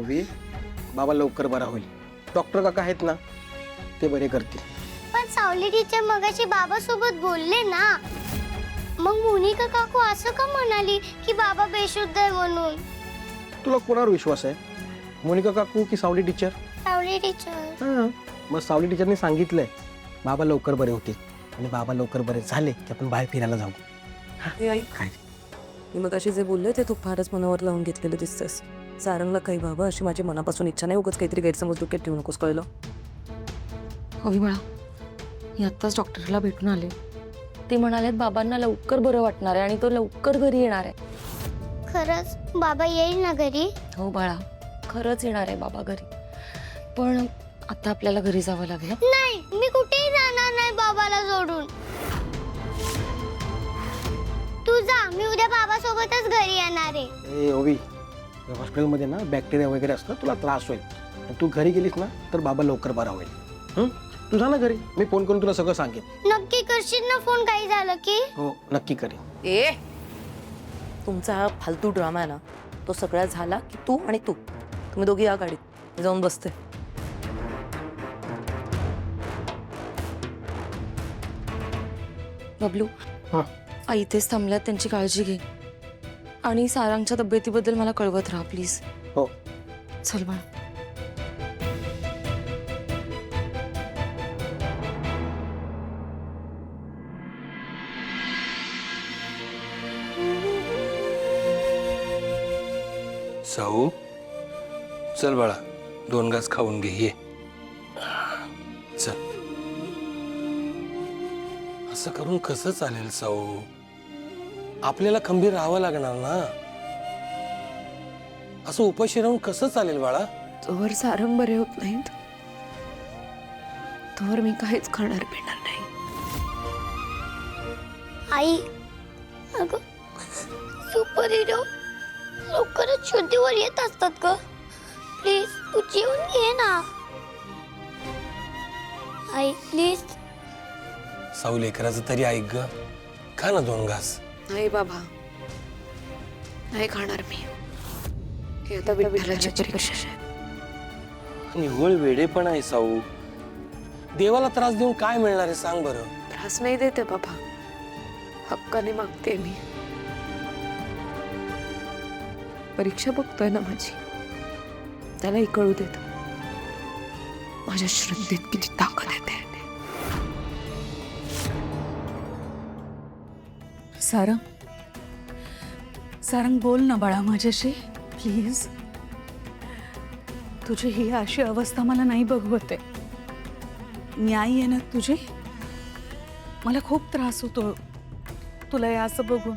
ओवी, बाबा लवकर बरा होईल. डॉक्टर काका आहेत ना, ते बरे करतील. पण सावली टीचर मगाशी बाबा सोबत बोलले ना, मग मोनिका काकू असं का म्हणाली की बाबा बेशुद्ध आहे म्हणून? तुला कोणावर विश्वास आहे, मोनिका काकू की सावली टीचर? सावली टीचर. हां, मग सावली टीचरनी सांगितलंय बाबा लवकर बरे होतील आणि बाबा लवकर बरे झाले की आपण बाहेर फिरायला जाऊ. हे आई, काय? मी मग अशी जे बोलले ते तू फारच मनावर लावून घेतलेलं दिसतंस. सारंगला काही बाबा अशी माझी मनापासून इच्छा नाही, उगाच काहीतरी गैरसमज डोक्यात ठेवू नकोस, कळलं? हवी बाळा, मी आत्ताच डॉक्टरला भेटून आले. ते म्हणालेत बाबांना लवकर बरं वाटणार आहे आणि तो लवकर घरी येणार आहे. खरंच बाबा येईल ना घरी? हो बाळा, खरंच येणार आहे बाबा घरी. पण आता आपल्याला घरी जावं लागेल. नाही, मी कुठेही जाणार नाही बाबाला सोडून. तू जा, मी उद्या बाबा सोबतच घरी येणार आहे. ए ओवी, हॉस्पिटलमध्ये ना बॅक्टेरिया वगैरे असतं, तुला त्रास होईल. आणि तू घरी गेलीस ना तर बाबा लवकर बरा होईल. तू जा ना घरी, मी फोन करून तुला सगळं सांगेन. नक्की करशील ना फोन काही झालं की? हो, नक्की करेन. ए, तुमचा हा फालतू ड्रामा आहे ना, तो सगळा झाला की तू आणि तुम्ही दोघी या गाडीत, मी जाऊन बसते. बबलू, हां, आई इथेच थांबल्यात, त्यांची काळजी घे आणि सारंगच्या तब्येतीबद्दल मला कळवत राहा प्लीज. हो. चल बाळा. साऊ, चल बाळा, 2 घास खाऊन घे. ये, चल. असं करून कसं चालेल साऊ? आपल्याला खंबीर राहावं लागणार ना. असं उपाशी राहून कसं चालेल बाळा? तोवर सारंग बरे होत नाहीत, तोवर मी काहीच खाणार पिणार नाही. आई, अगं सुपर हिरो लवकरच शुद्धीवर येत असतात का? प्लीज तू जेवून घे ना. आई प्लीज. साऊ, लेकराचं तरी ऐक ग, खा ना 2 घास. नाही बाबा, नाही खाणार मी. हे आता विठ्ठलाची परीक्षा आहे. निव्वळ वेडे पण आहे साऊ. देवाला त्रास देऊन काय मिळणार आहे सांग बरं? त्रास नाही देते बाबा, हक्काने मागते मी. परीक्षा बघतोय ना माझी, त्यालाही कळू देत माझ्या श्रद्धेत किती ताकद येते. सारंग बोल ना बाळा माझ्याशी प्लीज. तुझी ही अशी अवस्था मला नाही बघवते. न्याय आहे ना तुझे? मला खूप त्रास होतो तुला हे असं बघून.